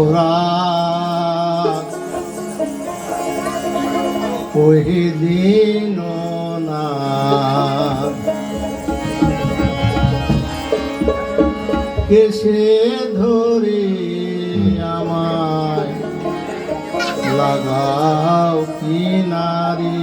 অপরাধ কহিদিন না কেসে ধরে আমায় লাগাও কিনারি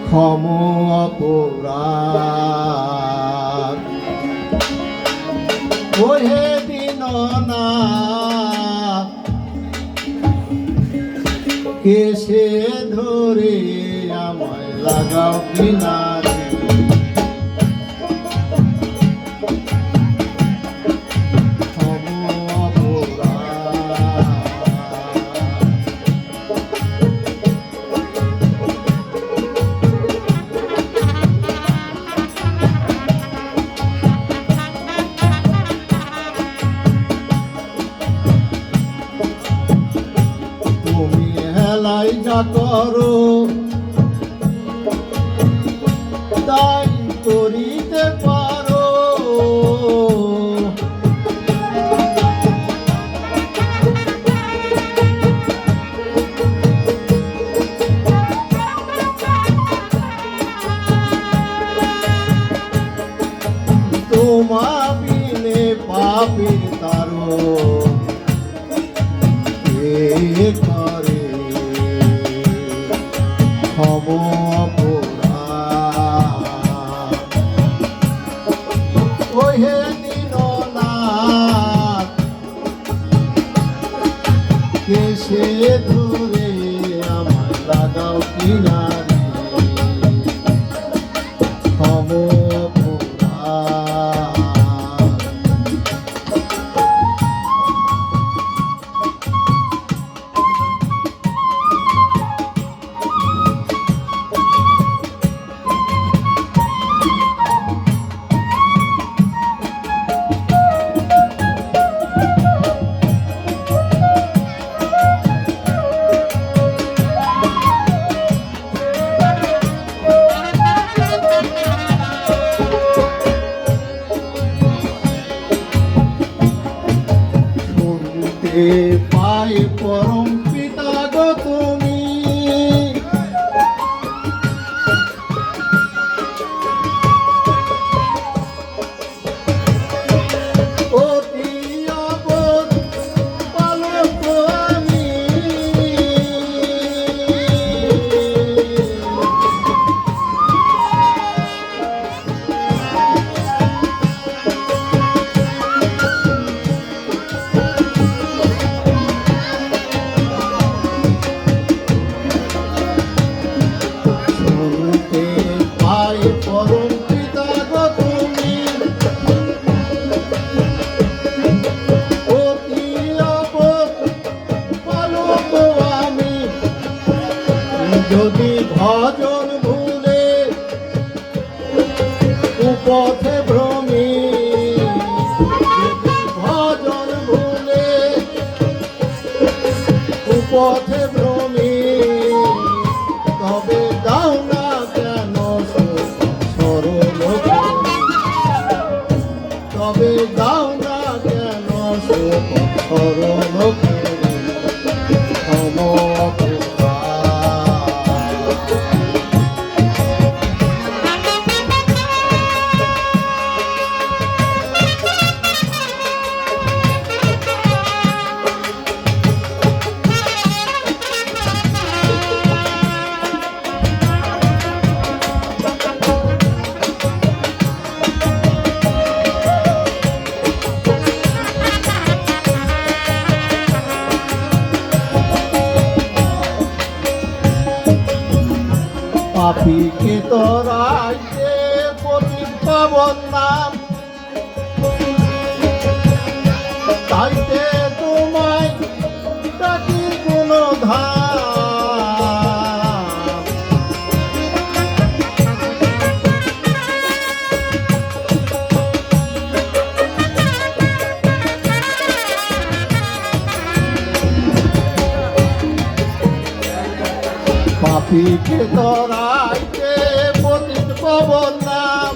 ক্ষম অপরাধ ওহে দিননা কেসে ধরে আমায় লাগাও কিনারে যা করো তাই করিতে পারো তোমা বিনে পাপের তারো কে করে ক্ষম অপরাধ ওহে দীননাথ কেসে ধরে আমায় লাগাও কিনারে ক্ষম পাই পরম পিতা গো তুমি অতি অবোধ বালক আমি যদি ভজন ভুলে কুপথে ভ্রমী ভজন ভুলে কুপথে ভ্রমী তবে দাও না কেন সরল তবে দাও না কেন সরল ক্ষম পাপীকে তরাইতে পতিত পাবন নাম, তাইতে তোমায় ডাকি কোনো ধাম। পাপীকে তরাইতে পতিত পাবন নাম,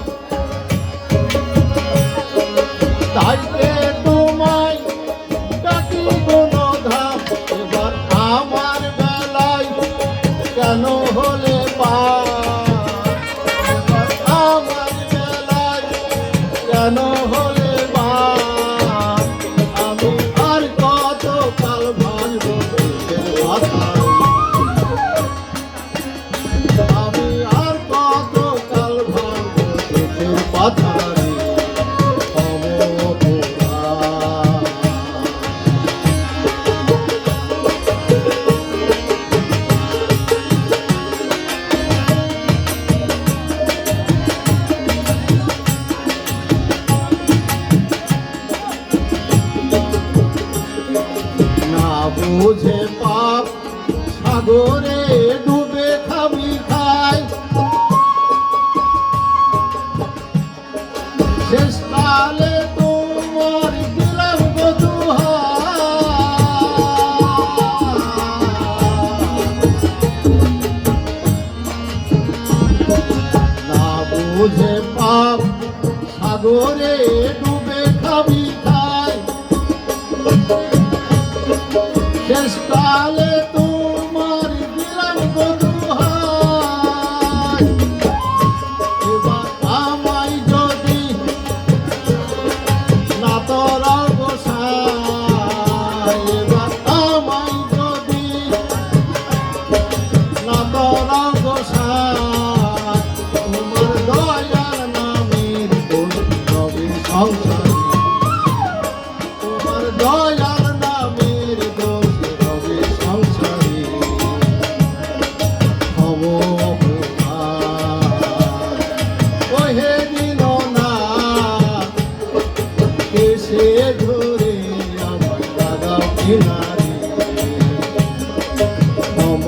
তাইতে তোমায় ডাকি কোনো ধাম। এবার আমার বেলায় কেন হলে পার, এবার আমার বেলায় কেন হলে পার। আমি আর কত কাল ভালবো দেশের ভাষায়, আমি আর কত কাল ভালবো দেশের পাথারে। না বুঝে পাপ সাগরে ডুবে খাবি খাই, শেষকালে তোমার দিলাম গো দোহাই। না বুঝে পাপ সাগরে ডুবে খাবি খাই, শেষকালে তোমার দিলাম গো দোহাই। এবার আমায় যদি না তরাও গোসাই, এবার আমায় যদি না তরাও গোসাই, তোমার দয়ার নামের কোন রবি সংসার, তোমার দয়ার নামের দোষ রবি সংসারে। হব ওহে দিন না এসে ধরে আমার লাগাও কিনারে। হব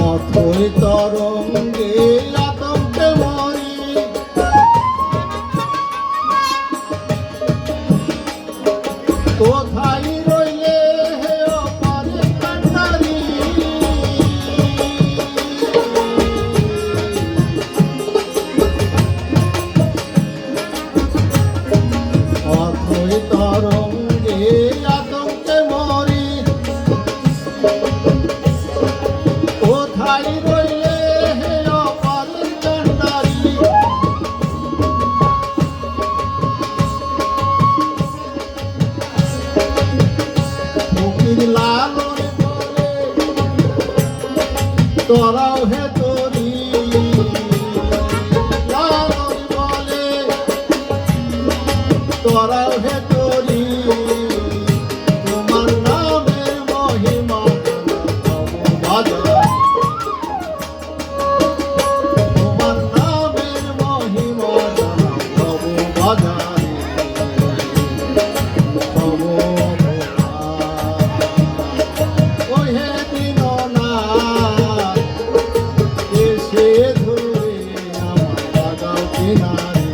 অথই তরঙ্গে আতঙ্কে মরি, কোথায় রইলে হে অপারে কান্ডারি। অথই তরঙ্গে আতঙ্কে মরি, কোথায় রইলে হে অপারে কান্ডারি। ফকির লালন বলে তোরাও হে তোরি, লালন বলে তোরাও হে তোরি। তোমার নামের মহিমা বাজার, তোমার নামের মহিমা প্রভু বাজারে। প্রভু ওহে দিন না এসে ধরে আমার লাগাও কিনারে।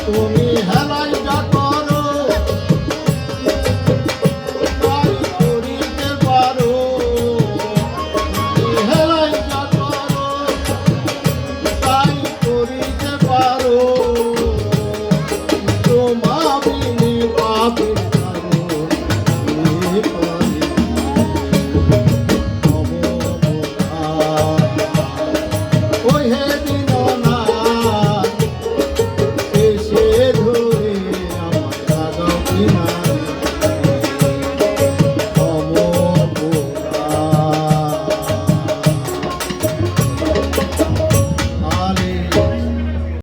তুমি হেলাই যা করো তাই করিতে পারো, তুমি হেলাই যা করো তাই করিতে পারো। মাবিনী মাবিনী